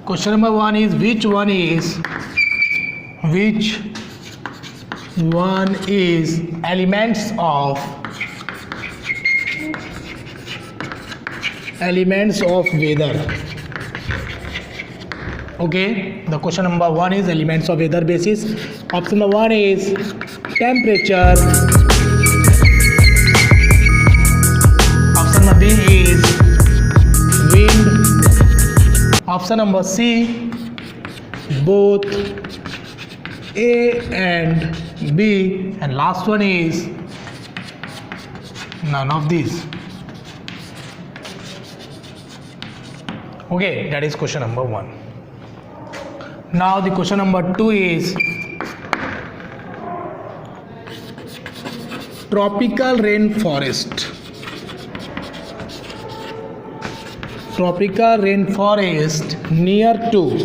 Question number 1 is which one is elements of weather. Okay, the question number 1 is elements of weather basis. Option number 1 is temperature. Option number B is wind. Option number C, both A and B, and last one is none of these. Okay, that is question number 1. Now the question number 2 is tropical rainforest. Tropical rainforest near to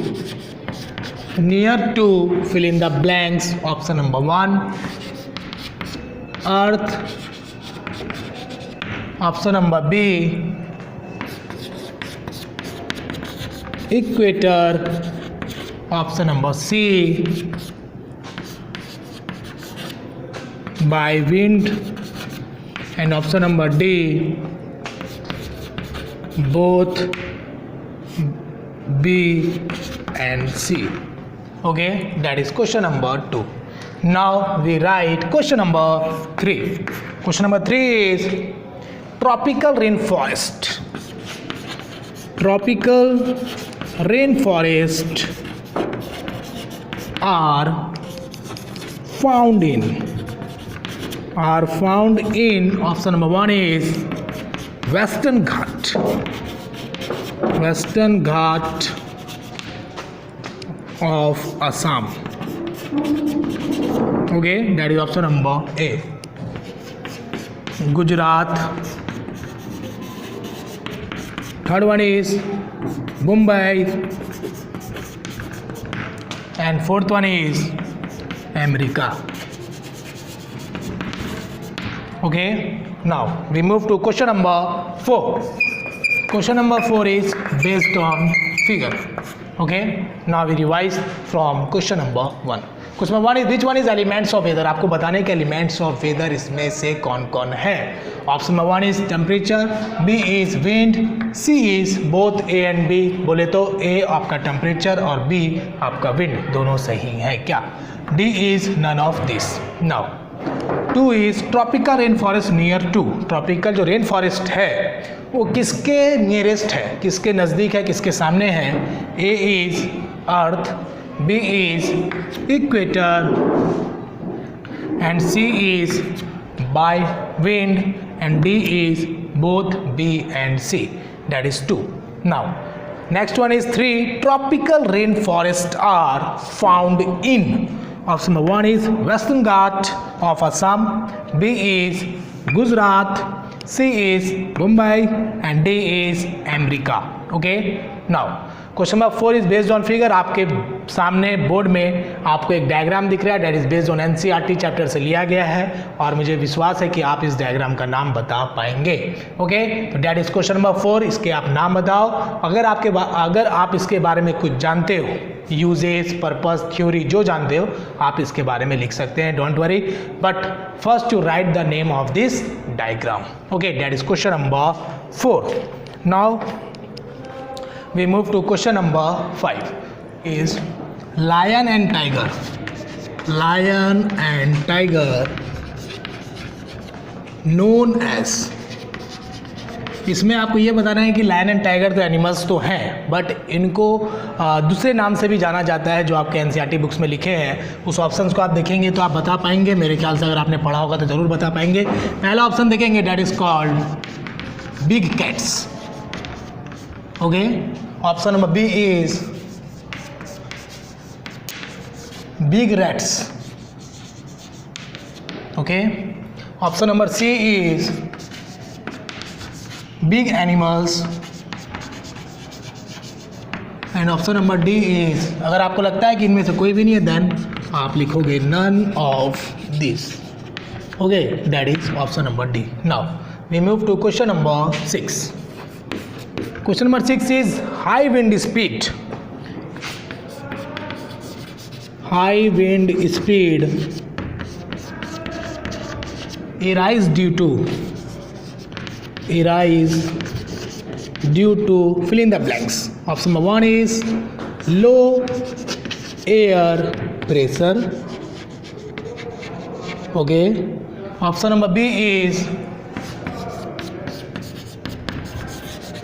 fill in the blanks. Option number 1 Earth. Option number B equator. Option number C by wind, and option number D both B and C. Okay, that is question number 2. Now we write question number 3. Question number 3 is tropical rainforest. Tropical rainforest are found in option number 1 is Western Ghat of Assam. Okay, that is option number A. Gujarat. Third one is Mumbai, and fourth one is America. Okay, now we move to question number 4. Question number 4 is based on figure. Okay, now we revise from question number 1. Question number 1 is which one is elements of weather. आपको बताने के elements of weather इसमें से कौन कौन है. Option number 1 is temperature, B is wind, C is both A and B. बोले तो A आपका temperature और B आपका wind, दोनों सही है क्या. D is none of this. Now 2 is tropical rainforest near to. Tropical जो rainforest है वो किसके nearest है, किसके नज़दीक है, किसके सामने है. A is earth, B is equator, and C is by wind, and D is both B and C. That is 2. Now next one is 3. Tropical rainforests are found in. Option number 1 is Western Ghat of Assam, B is Gujarat, C is Mumbai, and D is America. Okay, now question number 4 is based on figure. आपके सामने board में आपको एक diagram दिख रहा है. That is based on NCERT chapter से लिया गया है और मुझे विश्वास है कि आप इस डायग्राम का नाम बता पाएंगे. ओके, तो डेट इज क्वेश्चन नंबर 4. इसके आप नाम बताओ. अगर आप इसके बारे में कुछ जानते हो, यूजेस, पर्पस, थ्योरी जो जानते हो आप इसके बारे में लिख सकते हैं. Don't worry, but first you write the name of this diagram. Okay, that is question number 4. Now we move to question number 5 is lion and tiger known as. इसमें आपको ये बताना है कि लायन एंड टाइगर तो animals तो हैं, but इनको दूसरे नाम से भी जाना जाता है जो आपके एनसीईआरटी बुक्स में लिखे हैं. उस ऑप्शंस को आप देखेंगे तो आप बता पाएंगे. मेरे ख्याल से अगर आपने पढ़ा होगा तो ज़रूर बता पाएंगे. पहला ऑप्शन देखेंगे, that is called big cats. Okay, option number B is big rats. Okay, option number C is big animals, and option number D is, अगर आपको लगता है कि इनमें से कोई भी नहीं है देन आप लिखोगे none of this. Okay, that is option number D. Now we move to question number 6. Question number 6 is high wind speed high wind speed arise due to fill in the blanks. Option number 1 is low air pressure. Okay. Option number B is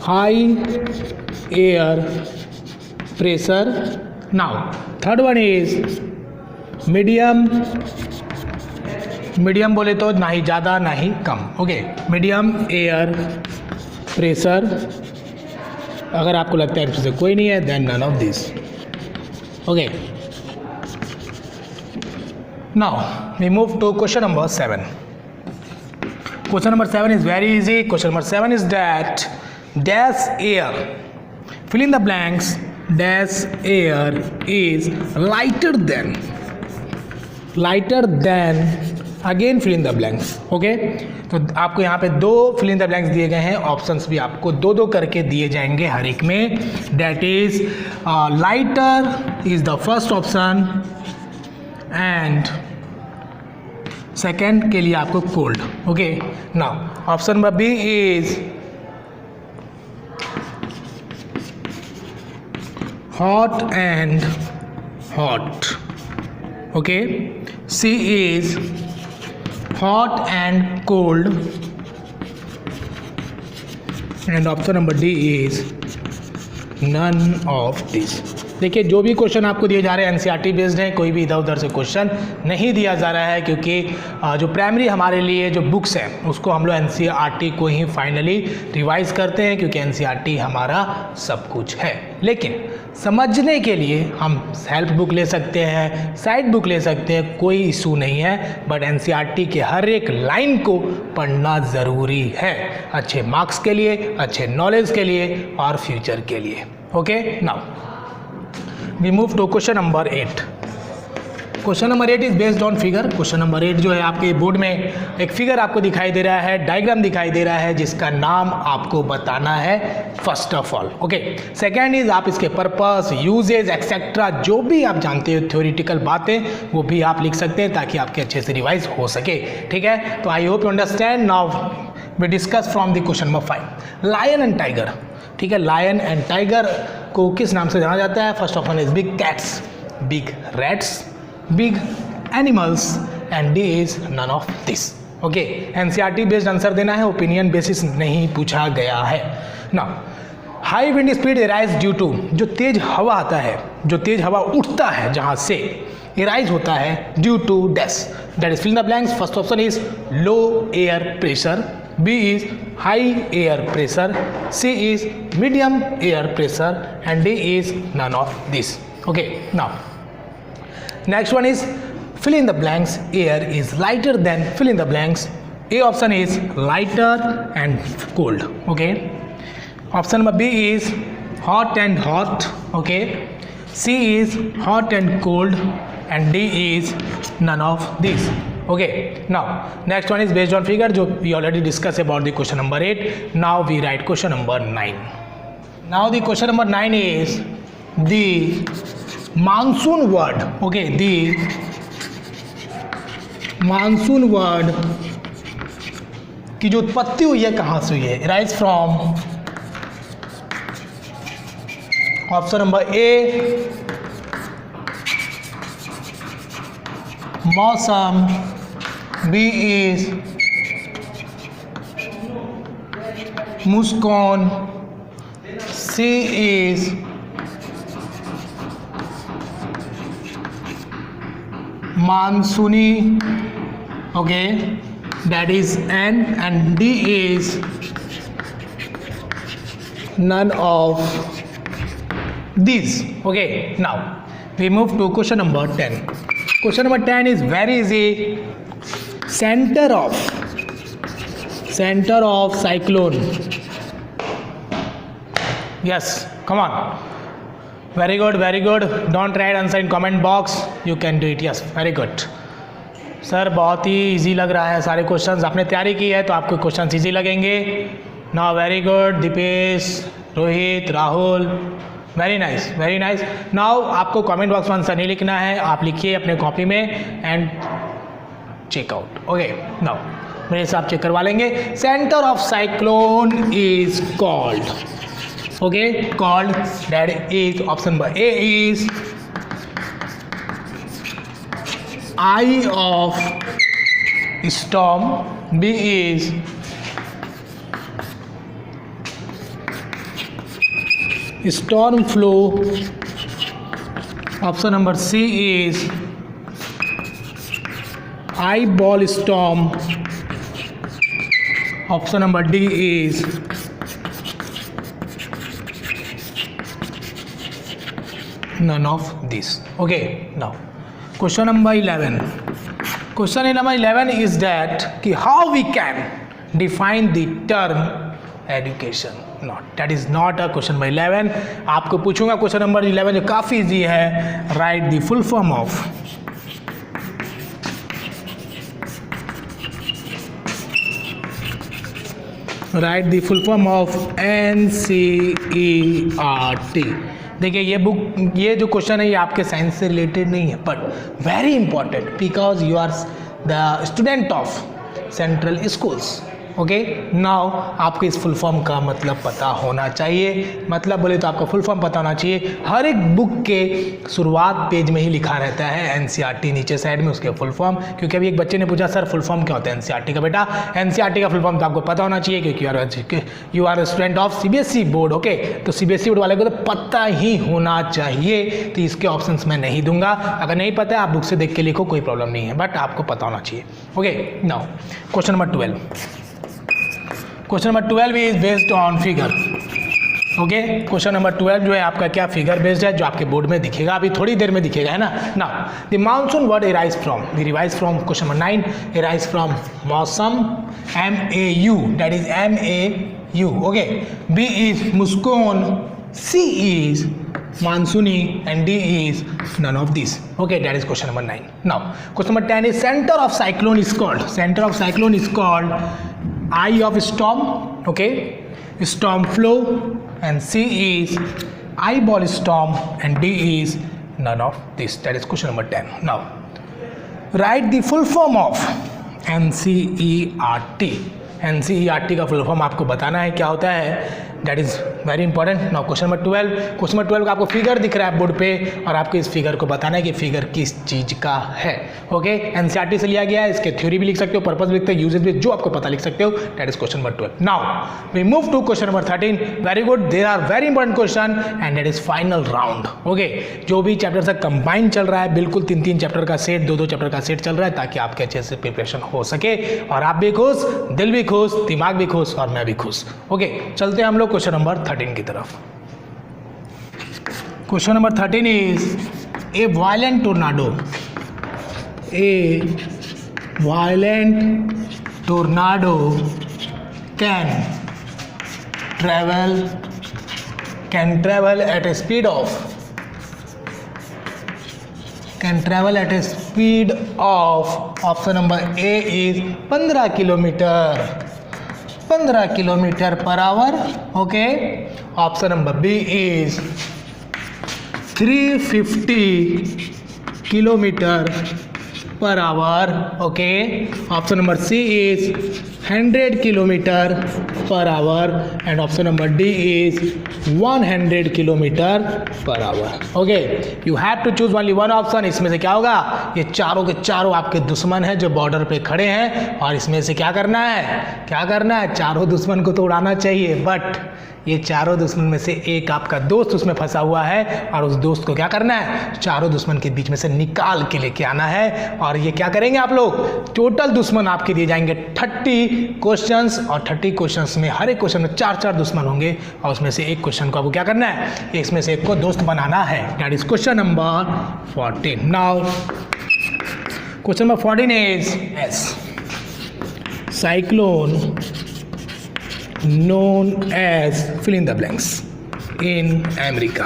high air pressure. Now third one is medium बोले तो ना ही ज़्यादा ना ही कम. Okay, medium air pressure. अगर आपको लगता है इसमें कोई नहीं है then none of this. Okay, now we move to question number 7. Question number 7 is very easy. Question number 7 is that dash air, fill in the blanks, dash air is lighter than again fill in the blanks. Okay, तो आपको यहाँ पे 2 fill in the blanks दिए गए हैं. Options भी आपको 2 करके दिए जाएंगे हर एक में. That is lighter is the first option and second के लिए आपको cold. Okay, now option number B is hot and hot. Okay, C is hot and cold and option number D is none of these. देखिए, जो भी question आपको दिए जा रहे हैं एनसीईआरटी बेस्ड हैं. कोई भी इधर उधर से क्वेश्चन नहीं दिया जा रहा है क्योंकि जो प्राइमरी हमारे लिए जो बुक्स हैं उसको हम लोग एनसीईआरटी को ही फाइनली रिवाइज करते हैं क्योंकि एनसीईआरटी हमारा सब कुछ है. लेकिन समझने के लिए हम हेल्प बुक ले सकते हैं, साइड बुक ले सकते हैं, कोई इशू नहीं है. बट एनसीईआरटी के हर एक लाइन को पढ़ना ज़रूरी है अच्छे मार्क्स के लिए, अच्छे नॉलेज के लिए और फ्यूचर के लिए. Okay, now we move to question number 8. Question number 8 is based on figure. Question number 8 जो है आपके बोर्ड में एक फिगर आपको दिखाई दे रहा है, डायग्राम दिखाई दे रहा है जिसका नाम आपको बताना है first of all. Okay, second is आप इसके पर्पस, यूजेज एक्सेट्रा जो भी आप जानते हो थ्योरेटिकल बातें वो भी आप लिख सकते हैं ताकि आपके अच्छे से रिवाइज हो सके. ठीक है, तो I hope you understand. Now we discuss from the question number 5. Lion and tiger. ठीक है, लायन एंड टाइगर को किस नाम से जाना जाता है? First option is big cats, big rats, big animals and D is none of this. Okay, NCERT based answer देना है, ओपिनियन बेसिस नहीं पूछा गया है. ना high wind speed arise due to, जो तेज हवा आता है, जो तेज हवा उठता है जहाँ से एराइज होता है due to dash. That is fill in the blanks. First option is low air pressure, B is high air pressure, C is medium air pressure and D is none of this. Okay, now next one is fill in the blanks. Air is lighter than fill in the blanks. A option is lighter and cold. Okay, option number B is hot and hot. Okay, C is hot and cold and D is none of these. Okay, now next one is based on figure जो we already discussed about the question number 8. Now we write question number 9. Now the question number 9 is the monsoon word. Okay, the monsoon word की जो उत्पत्ति हुई है कहाँ से हुई है? Arise from option number A मौसम, B is Muskan, C is मानसूनी. Okay, that is N and D is none of these. Okay, now we move to question number 10. Question number 10 is very easy. Center of cyclone. Yes, come on. Very good, very good. Don't write answer in comment box. You can do it. Yes, very good. Sir बहुत ही easy लग रहा है सारे questions. आपने तैयारी की है तो आपको क्वेश्चंस इजी लगेंगे. Now very good. Deepesh, Rohit, Rahul, very nice, very nice. Now आपको कमेंट बॉक्स में आंसर नहीं लिखना है, आप लिखिए अपने कॉपी में एंड चेकआउट। ओके, नाउ मेरे हिसाब चेक करवा लेंगे। Centre of cyclone is called, okay, called, that is option number A is eye of storm, B is storm flow, option number C is eyeball storm, option number D is none of these. Okay, now question number 11. Question number 11 is that कि how we can define the term education. Not, that is not a question number 11. आपको पूछूंगा question number 11 जो काफ़ी easy है। Right the full form of NCERT। देखिए ये book, ये जो क्वेश्चन है ये आपके साइंस से रिलेटेड नहीं है, but very important because you are the student of central schools. Okay, now आपको इस फुल फॉर्म का मतलब पता होना चाहिए। मतलब बोले तो आपका फुल फॉर्म पता होना चाहिए। हर एक बुक के शुरुआत पेज में ही लिखा रहता है एनसीईआरटी, नीचे साइड में उसके फुल फॉर्म। क्योंकि अभी एक बच्चे ने पूछा सर फुल फॉर्म क्या होता है एनसीईआरटी का। बेटा एनसीईआरटी का फुल फॉर्म तो आपको पता होना चाहिए क्योंकि you are student of CBSE board. Okay, तो सीबीएसई बोर्ड वाले को तो पता ही होना चाहिए, तो इसके ऑप्शंस मैं नहीं दूंगा। अगर नहीं पता है आप बुक से देख के लिखो, कोई प्रॉब्लम नहीं है, बट आपको पता होना चाहिए। Okay, now question number 12। Question number 12 is based on figure. Okay, question number 12 जो है आपका क्या फिगर बेस्ड है, जो आपके बोर्ड में दिखेगा, अभी थोड़ी देर में दिखेगा, है ना। Now the monsoon word arise from, we revise from question number 9, arise from मौसम, MAU, that is MAU। Okay, B is मुस्कोन, C इज मानसूनी and D is none of these. Okay, that is question number 9. Now question number 10 is center of cyclone is called, center of cyclone is called eye of storm, okay, storm flow, and C is eyeball storm and D is none of this. That is question number 10. Now write the full form of NCERT. NCERT का full form आपको बताना है क्या होता है, that is very important. Now question number 12, question number 12 का आपको figure दिख रहा है बोर्ड पे और आपको इस फिगर को बताना है कि फिगर किस चीज़ का है। ओके, एनसीईआरटी से लिया गया है, इसके थ्योरी भी लिख सकते हो, पर्पस भी लिखते हो, यूजेज भी, जो आपको पता लिख सकते हो। That is question number 12। Now we move to question number 13। Very good, there are very important question and that is final round. Okay, जो भी चैप्टर से कंबाइन चल रहा है, बिल्कुल 3-3 चैप्टर का सेट, 2-2 चैप्टर का सेट चल रहा है, ताकि आपके अच्छे से प्रिपरेशन हो सके और आप भी खुश, दिल भी खुश, दिमाग भी खुश और मैं भी खुश। ओके, चलते हैं हम लोग क्वेश्चन नंबर 13 की तरफ। Question number 13 is a violent tornado, A violent tornado can travel at a speed of, can travel at a speed of, option number A is 15 kilometre per hour. Okay, option number B is 350 kilometre per hour. Okay, option number C is 100 kilometre per hour and option number D is 100 kilometre per hour. Okay, you have to choose only one option. इसमें से क्या होगा, ये चारों के चारों आपके दुश्मन हैं जो बॉर्डर पे खड़े हैं और इसमें से क्या करना है, चारों दुश्मन को तो उड़ाना चाहिए, बट ये चारों दुश्मन में से एक आपका दोस्त उसमें फंसा हुआ है और उस दोस्त को क्या करना है, चारों दुश्मन के बीच में से निकाल के लेके आना है। और ये क्या करेंगे आप लोग, टोटल दुश्मन आपके दिए जाएंगे 30 क्वेश्चंस और 30 क्वेश्चंस में हर एक क्वेश्चन में 4-4 दुश्मन होंगे और उसमें से एक क्वेश्चन को आपको क्या करना है, इसमें से एक को दोस्त बनाना है। That is question number 14। Now question number 14 is S cyclone known as fill in the blanks in America।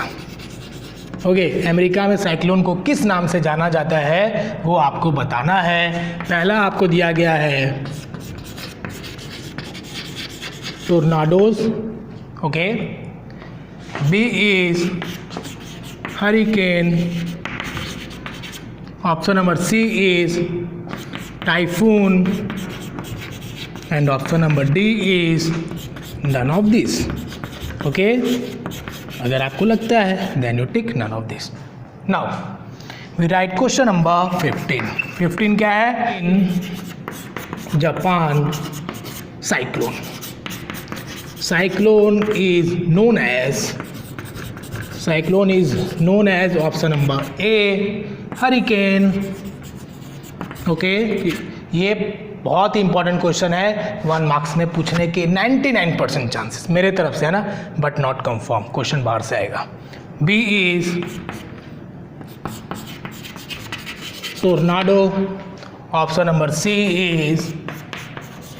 Okay, America में साइक्लोन को किस नाम से जाना जाता है वो आपको बताना है। पहला आपको दिया गया है tornadoes, okay, B is hurricane. Option number C is typhoon. And option number D is none of this. Okay? अगर आपको लगता है then you tick none of this. Now we write question number 15. 15 क्या है? In Japan, cyclone. Cyclone is known as option number A, hurricane. Okay, ये बहुत ही important question है, 1 marks में पूछने के 99% चांसेस मेरे तरफ से है ना, बट नॉट कंफर्म, क्वेश्चन बाहर से आएगा. B is tornado. Option number C is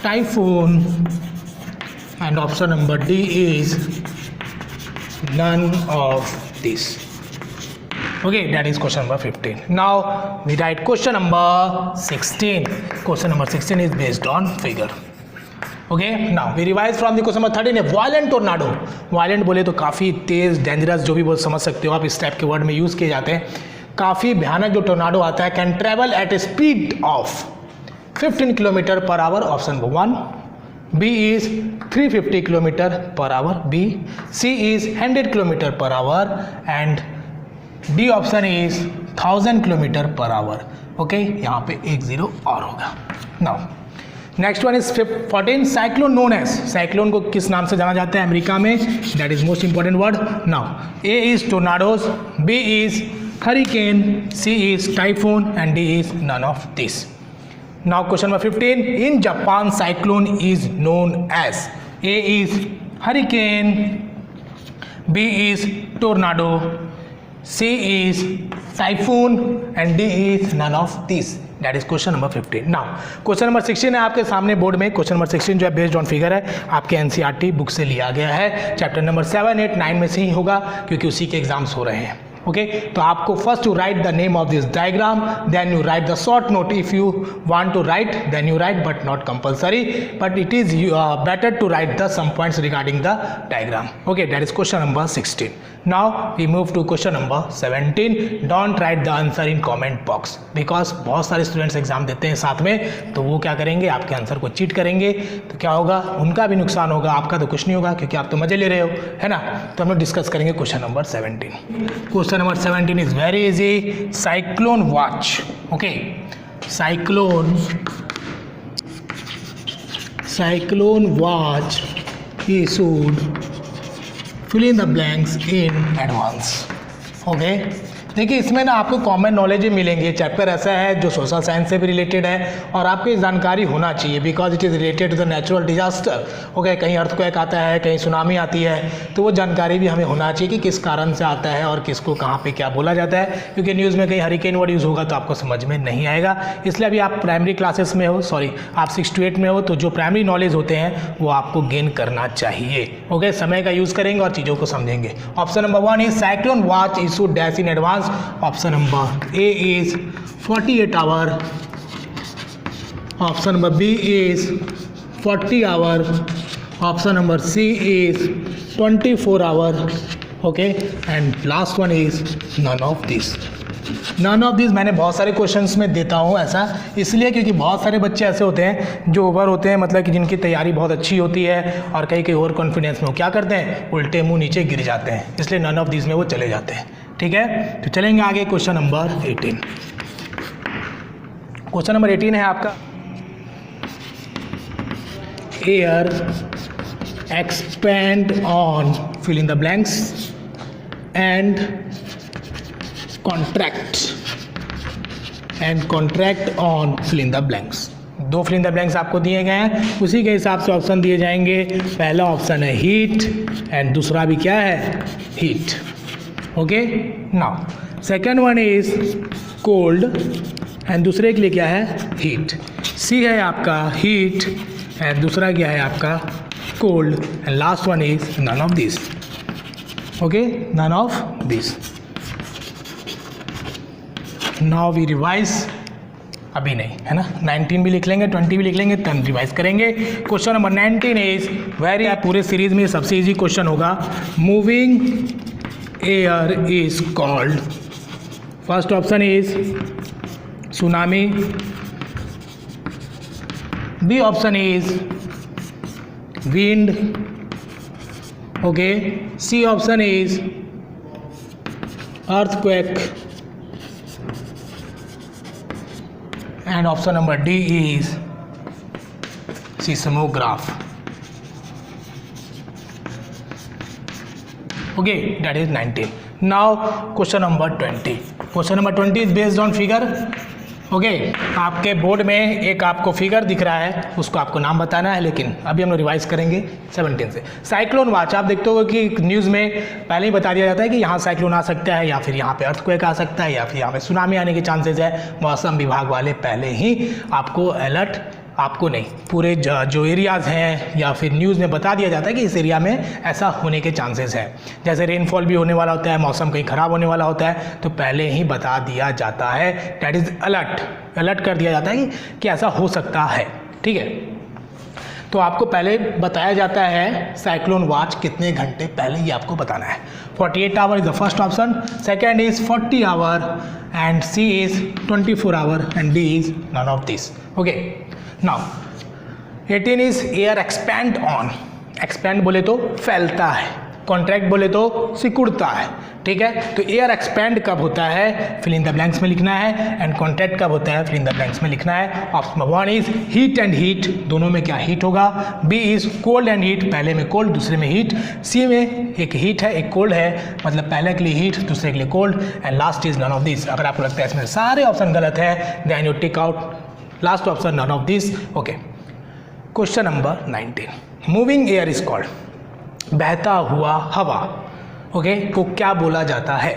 typhoon. And option number D is none of this. Okay, that is question number 15. Now we write question number 16. Question number 16 is based on figure. Okay, now we revise from the question number 13. A violent tornado. Violent बोले तो काफ़ी तेज़, dangerous, जो भी बोल समझ सकते हो आप, इस टाइप के वर्ड में यूज़ किए जाते हैं. काफ़ी भयानक जो टोर्नाडो आता है, can travel eight A speed of 15 kilometre per our. Option number 1. B is 350 km per hour. B. C is 100 km per hour. And D option is 1000 km per hour. Okay, यहाँ पे 1 0 और होगा. Now next one is 14. Cyclone known as. Cyclone को किस नाम से जाना जाता है अमेरिका में? That is most important word. Now A is tornadoes, B is hurricane, C is typhoon, and D is none of this. Now question number 15. In Japan, cyclone is known as. A is hurricane, B is tornado, C is typhoon, and D is none of these. That is question number 15. Now question number 16 है आपके सामने board में. Question number 16 जो है based on figure है, आपके NCERT book से लिया गया है. चैप्टर नंबर 7, 8, 9 में से ही होगा क्योंकि उसी के एग्जाम्स हो रहे हैं. ओके, तो आपको first to write the name of this diagram, then you write the short note. If you want to write then you write, but not compulsory, but it is better to write the some points regarding the diagram. Okay, that is question number 16. Now we move to question number 17. Don't write the answer in comment box, because बहुत सारे students exam देते हैं साथ में, तो वो क्या करेंगे, आपके आंसर को चीट करेंगे. तो क्या होगा, उनका भी नुकसान होगा, आपका तो कुछ नहीं होगा क्योंकि आप तो मजे ले रहे हो, है ना. तो हम लोग डिस्कस करेंगे question number 17. Question number 17 is very easy. Cyclone watch. Okay, cyclone watch issued fill in the blanks in advance. Okay, देखिए इसमें ना आपको कॉमन नॉलेज ही मिलेंगे. चैप्टर ऐसा है जो सोशल साइंस से भी रिलेटेड है और आपको जानकारी होना चाहिए, because it is related to the natural disaster. Okay, कहीं अर्थक्वेक आता है, कहीं सुनामी आती है, तो वो जानकारी भी हमें होना चाहिए कि किस कारण से आता है और किसको कहाँ पे क्या बोला जाता है, क्योंकि न्यूज़ में कहीं हरिकेन वर्ड यूज़ होगा तो आपको समझ में नहीं आएगा. इसलिए अभी आप प्राइमरी क्लासेस में हो, सॉरी आप 6 to 8 में हो, तो जो प्राइमरी नॉलेज होते हैं वो आपको गेन करना चाहिए. ओके, समय का यूज़ करेंगे और चीज़ों को समझेंगे. Option number 1 is cyclone watch issued dash in advance. Option number A is 48 hour. Option number B is 40 hour. Option number C is 24 hour. Okay, and last one is none of this. None of this मैंने बहुत सारे questions में देता हूँ ऐसा, इसलिए क्योंकि बहुत सारे बच्चे ऐसे होते हैं जो ओवर होते हैं, मतलब कि जिनकी तैयारी बहुत अच्छी होती है और कई कई ओवर कॉन्फिडेंस में वो क्या करते हैं, उल्टे मुंह नीचे गिर जाते हैं, इसलिए नन ऑफ दिस में वो चले जाते हैं. ठीक है, तो चलेंगे आगे. Question number 18. क्वेश्चन नंबर 18 है आपका, air expand on fill in the blanks and contract on fill in the blanks. 2 fill in the blanks आपको दिए गए हैं, उसी के हिसाब से ऑप्शन दिए जाएंगे. पहला ऑप्शन है हीट एंड दूसरा भी क्या है, heat. Okay, now second one is cold and दूसरे के लिए क्या है, हीट. सी है आपका हीट एंड दूसरा क्या है आपका cold, and last one is none of this. Okay, none of this. Now we revise, अभी नहीं है ना, 19 भी लिख लेंगे, 20 भी लिख लेंगे, तब रिवाइज करेंगे. क्वेश्चन नंबर 19 इज वेरी, पूरे सीरीज में सबसे इजी क्वेश्चन होगा. Moving air is called? First option is tsunami. B option is wind. Okay. C option is earthquake. And option number D is seismograph. Okay, that is 19. Now question number 20. Question number 20 is based on figure. Okay आपके board में एक आपको figure दिख रहा है, उसको आपको नाम बताना है, लेकिन अभी हम लोग रिवाइज करेंगे 17 से। साइक्लोन वाच, आप देखते हो कि न्यूज़ में पहले ही बता दिया जाता है कि यहाँ साइक्लोन आ सकता है, या फिर यहाँ पे अर्थक्वेक आ सकता है, या फिर यहाँ पे सुनामी आने के चांसेस है। मौसम विभाग वाले पहले ही आपको अलर्ट, आपको नहीं, पूरे जो एरियाज़ हैं या फिर न्यूज़ में बता दिया जाता है कि इस एरिया में ऐसा होने के चांसेस है। जैसे रेनफॉल भी होने वाला होता है, मौसम कहीं ख़राब होने वाला होता है, तो पहले ही बता दिया जाता है, डैट इज़ अलर्ट कर दिया जाता है कि ऐसा हो सकता है। ठीक है, तो आपको पहले बताया जाता है साइक्लोन वाच कितने घंटे पहले, ये आपको बताना है। 48 hour is the first option, second is 40 hour, and C is 24 hour, and D is none of this. Okay, now 18 is air expand on. Expand बोले तो फैलता है, कॉन्ट्रैक्ट बोले तो सिकुड़ता है। ठीक है, तो एयर एक्सपैंड कब होता है, फिल इन द ब्लैंक्स में लिखना है, एंड कॉन्ट्रैक्ट कब होता है, फिल इन द ब्लैंक्स में लिखना है। Option 1 is heat and heat, दोनों में क्या हीट होगा। B is cold and heat, पहले में कोल्ड दूसरे में हीट। सी में एक हीट है एक कोल्ड है, मतलब पहले के लिए हीट दूसरे के लिए cold, and last is none of this. अगर आपको लगता है इसमें सारे ऑप्शन गलत है, then you take out last option none of this. Okay, question number 19, moving air is called, बहता हुआ हवा, ओके, को क्या बोला जाता है।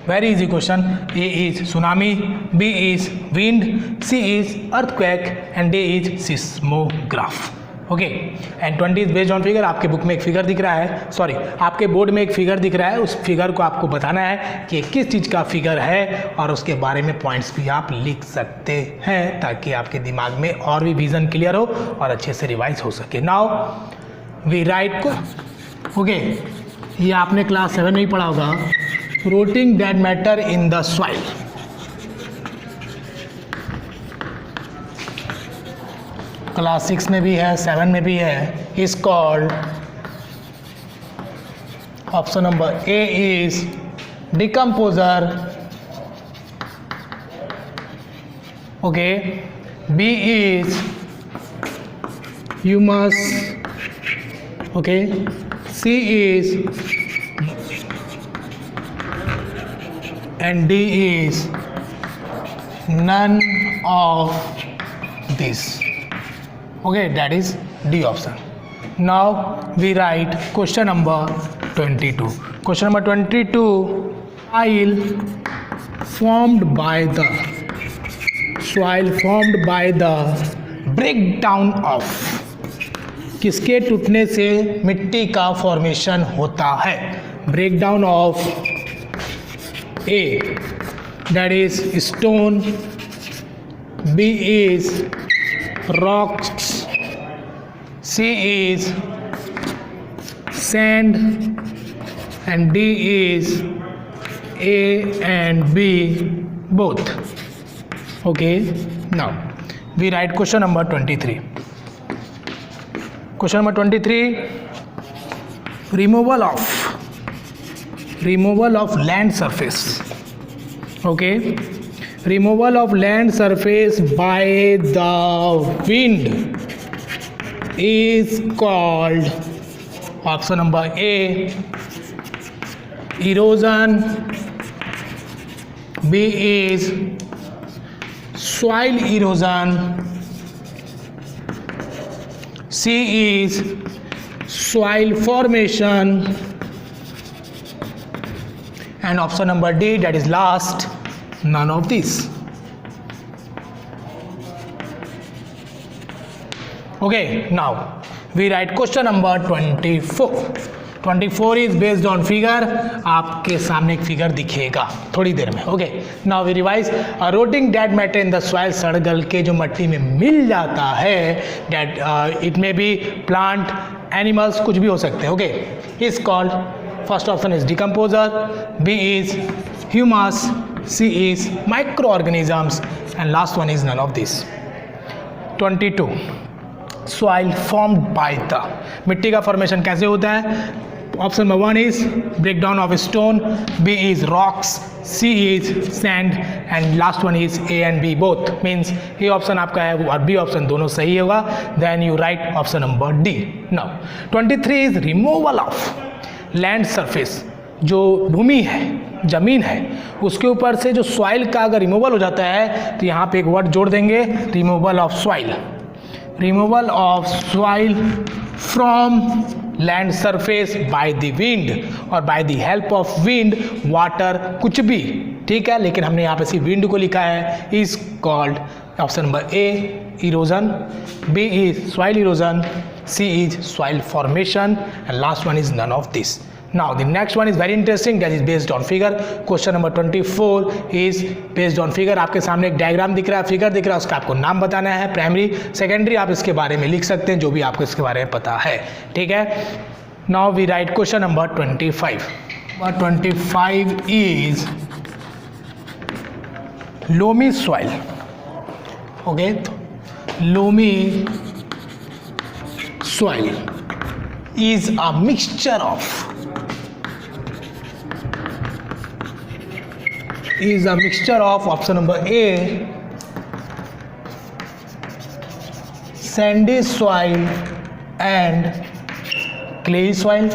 Very easy question. A is tsunami, B is wind, C is earthquake, and D is seismograph. Okay, and 20 is based on figure. आपके book में एक फिगर दिख रहा है, सॉरी आपके बोर्ड में एक फिगर दिख रहा है, उस फिगर को आपको बताना है कि किस चीज़ का फिगर है, और उसके बारे में पॉइंट्स भी आप लिख सकते हैं, ताकि आपके दिमाग में और भी विजन क्लियर हो और अच्छे से रिवाइज हो सके। नाउ वी राइट को, ओके, ये आपने क्लास 7 में ही पढ़ा होगा, rotting dead matter in the soil. Class 6 में भी है, 7 में भी है, is called, option number A is decomposer, okay, B is humus, okay, C is, and D is none of this. Okay, that is D option. Now we write question number 22. Question number 22, soil formed by the breakdown of, किसके टूटने से मिट्टी का formation होता है। Breakdown of A, that is stone, B is rocks, C is sand, and D is A and B both. Okay, now we write question number 23. Question number 23, removal of land surface. Okay, removal of land surface by the wind is called, option number A, erosion, B is soil erosion, C is soil formation, and option number D, that is last, none of these. Okay, now we write question number 24. 24 is based on figure. आपके सामने एक figure दिखेगा थोड़ी देर में। Okay, now we revise, rotting dead matter in the soil, सड़गल के जो मट्टी में मिल जाता है, that it may be plant, animals, कुछ भी हो सकते हैं। Okay, is called first option is decomposer, B is humus, C is microorganisms and last one is none of this. 22 soil formed by the, मिट्टी का formation कैसे होता है? Option number 1 is breakdown of stone, B is rocks, C is sand and last one is A and B both, means A option आपका है और B option दोनों सही होगा, then you write option number D. Now 23 is removal of land surface, जो भूमि है, जमीन है, उसके ऊपर से जो सॉइल का अगर रिमूवल हो जाता है तो यहाँ पे एक वर्ड जोड़ देंगे, removal of soil, removal of soil from land surface by the wind और by the help of wind, water, कुछ भी, ठीक है, लेकिन हमने यहाँ पे सिर्फ विंड को लिखा है, is called option number A erosion, B is soil erosion, C is soil formation and last one is none of this. Now the next one is very interesting, that is based on figure. Question number 24 is based on figure. आपके सामने एक diagram दिख रहा है, figure दिख रहा है, उसका आपको नाम बताना है, प्राइमरी सेकेंडरी आप इसके बारे में लिख सकते हैं जो भी आपको इसके बारे में पता है, ठीक है। Now we write question number 25. Number 25 is loamy soil. Okay, loamy soil is a mixture of option number A sandy soil and clay soil,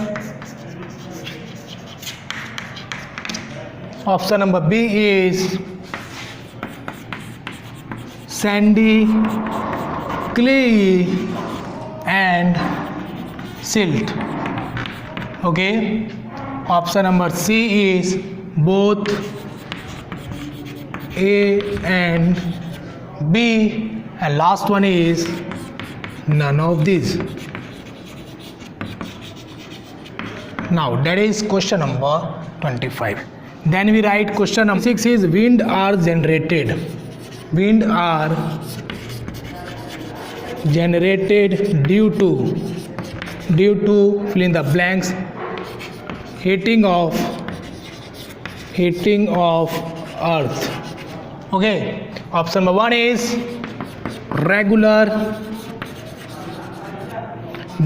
option number B is sandy, clay and silt, okay, option number C is both A and B and last one is none of these. Now that is question number 25. Then we write question number 6 is wind are generated. Wind are generated due to fill in the blanks, heating of earth. Okay, option number 1 is regular,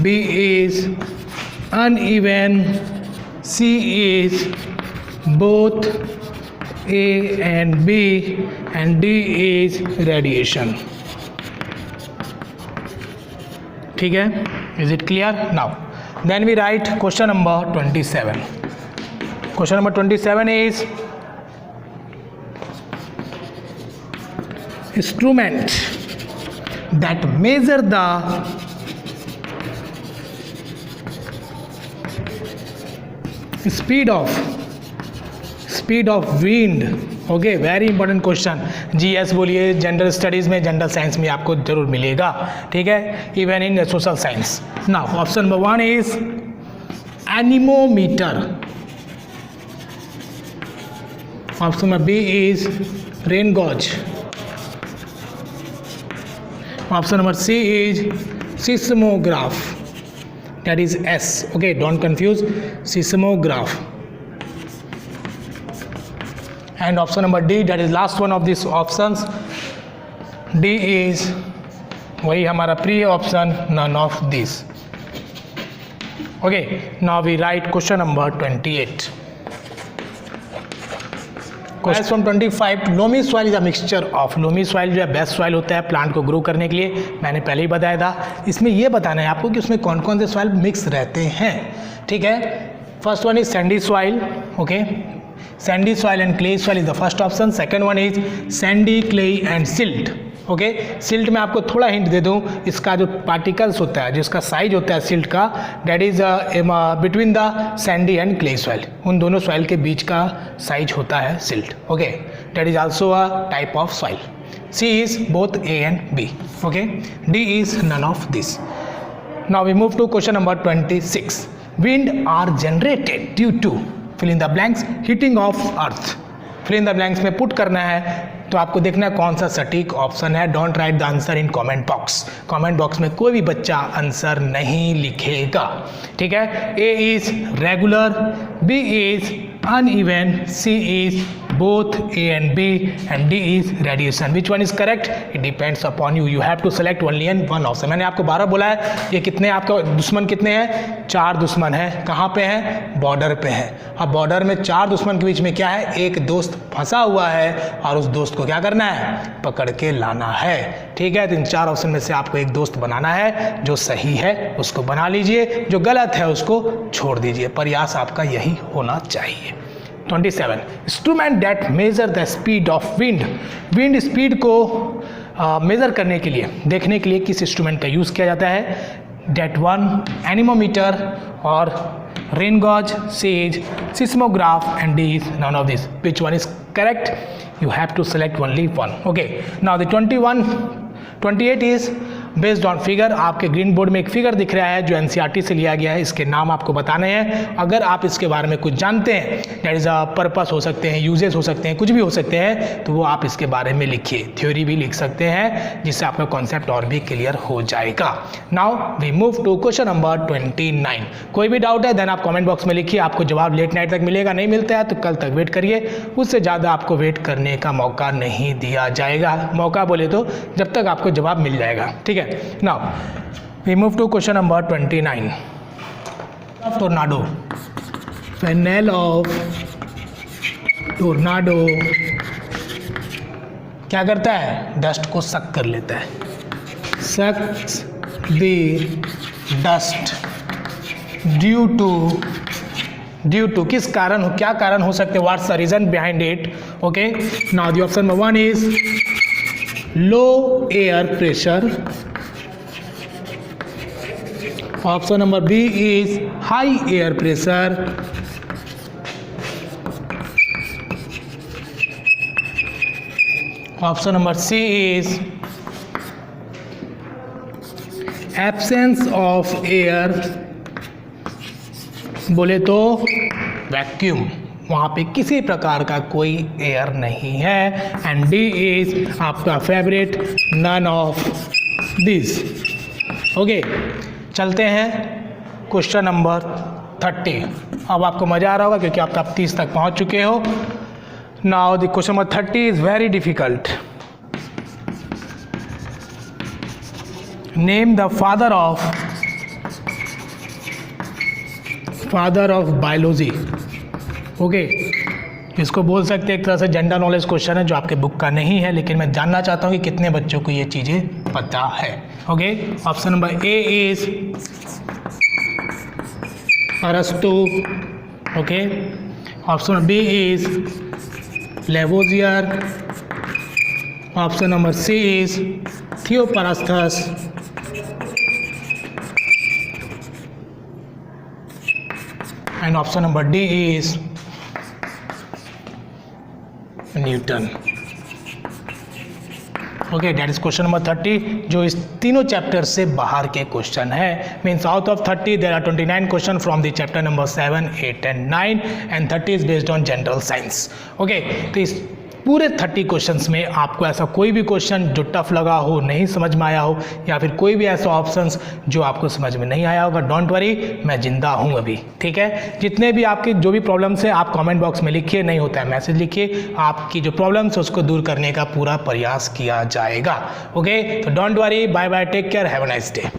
B is uneven, C is both A and B and D is radiation, ठीक है, is it clear? Now then we write question number 27. Question number 27 is instrument that measure the speed of wind. Okay, very important question, GS बोलिए, general studies में, general science में आपको जरूर मिलेगा, ठीक है, even in social science. Now option number 1 is anemometer, option number B is rain gauge, option number C is seismograph, that is S, okay, don't confuse, seismograph, and option number D, that is last one of these options, D is वही हमारा pre option, none of these. Okay, now we write question number 28. As from 25, loamy soil is a mixture of, loamy soil जो है best soil होता है plant को grow करने के लिए, मैंने पहले ही बताया था। इसमें ये बताना है आपको कि उसमें कौन कौन से सॉइल मिक्स रहते हैं, ठीक है। First one is Sandy soil, okay, Sandy soil and clay soil is the first option. Second one is Sandy, clay and silt, okay. Silt में आपको थोड़ा हिंट दे दूं, इसका जो पार्टिकल्स होता है, जिसका साइज होता है सिल्ट का, that is between the sandy and clay soil, उन दोनों सॉइल के बीच का साइज होता है silt, okay, that is also a type of soil. C is both A and B, okay, D is none of this. Now we move to question number 26. Wind are generated due to fill in the blanks, heating of earth, fill in the blanks में put करना है, तो आपको देखना है कौन सा सटीक ऑप्शन है. Don't write the answer in comment box. Comment box में कोई भी बच्चा आंसर नहीं लिखेगा. ठीक है. A is regular, B is uneven, C is both A and B, and D is radiation. Which one is correct? It depends upon you. You have to select only one option. मैंने आपको 12 बोला है. ये कितने आपका दुश्मन कितने हैं? 4 दुश्मन है. कहाँ पे हैं? बॉर्डर पे है. अब बॉर्डर में 4 दुश्मन के बीच में क्या है? एक दोस्त फंसा हुआ है और उस दोस्त को क्या करना है? पकड़ के लाना है. ठीक है. तो इन 4 ऑप्शन में से आपको एक दोस्त बनाना है. जो सही है उसको बना लीजिए, जो गलत है उसको छोड़ दीजिए. प्रयास आपका यही होना चाहिए. 27. Instrument that measure the speed of wind. Wind speed को मेज़र करने के लिए, देखने के लिए किस इंस्ट्रूमेंट का यूज़ किया जाता है? डेट वन एनीमोमीटर और रेन गॉज, सेज, seismograph and D is none of this. Which one is correct? You have to select only one. Okay. Now the 28 is based on figure. आपके ग्रीन बोर्ड में एक figure दिख रहा है जो NCERT से लिया गया है. इसके नाम आपको बताने हैं. अगर आप इसके बारे में कुछ जानते हैं, दैट इज़ अ पर्पस हो सकते हैं, यूजेस हो सकते हैं, कुछ भी हो सकते हैं, तो वो आप इसके बारे में लिखिए. थ्योरी भी लिख सकते हैं जिससे आपका कॉन्सेप्ट और भी क्लियर हो जाएगा. Now we move to question number 29. कोई भी डाउट है देन आप कॉमेंट बॉक्स में लिखिए. आपको जवाब लेट नाइट तक मिलेगा. नहीं मिलता है तो कल तक वेट करिए. उससे ज़्यादा आपको वेट करने का मौका नहीं दिया जाएगा. मौका बोले तो जब तक आपको जवाब मिल जाएगा. ठीक है. Now we move to question number 29. Tornado. Funnel of tornado क्या करता है? डस्ट को सक कर लेता है. Sucks the dust due to किस कारण, क्या कारण हो सकते हैं? What's the reason behind it? Okay. Now the option number 1 is low air pressure. Option number B is high air pressure. Option number C is absence of air. बोले तो vacuum, वहाँ पे किसी प्रकार का कोई एयर नहीं है. एंड डी इज आपका favourite, none of this. Okay. चलते हैं क्वेश्चन नंबर 30. अब आपको मज़ा आ रहा होगा क्योंकि आप 30 तक पहुंच चुके हो. Now the question number 30 is very difficult. Name the father of biology. Okay. इसको बोल सकते हैं एक तरह से जनरल नॉलेज क्वेश्चन है जो आपके बुक का नहीं है, लेकिन मैं जानना चाहता हूँ कि कितने बच्चों को ये चीज़ें पता है. Okay. Option number A is अरस्तु. Okay. Option number B is Lavoisier. Option number C is Theophrastus. And option number D is Newton. Okay. That is question number 30 जो इस तीनों चैप्टर से बाहर के क्वेश्चन है. Means out of 30 there are 29 question from the chapter number 7, 8 and 9 and 30 is based on general science. Okay. तो इस पूरे 30 क्वेश्चंस में आपको ऐसा कोई भी क्वेश्चन जो टफ लगा हो, नहीं समझ में आया हो, या फिर कोई भी ऐसा ऑप्शंस जो आपको समझ में नहीं आया होगा, डोंट वरी, मैं जिंदा हूँ अभी. ठीक है. जितने भी आपके जो भी प्रॉब्लम्स है आप कमेंट बॉक्स में लिखिए. नहीं होता है मैसेज लिखिए. आपकी जो प्रॉब्लम्स है उसको दूर करने का पूरा प्रयास किया जाएगा. ओके. तो don't worry. Bye bye. Take care. Have a nice day.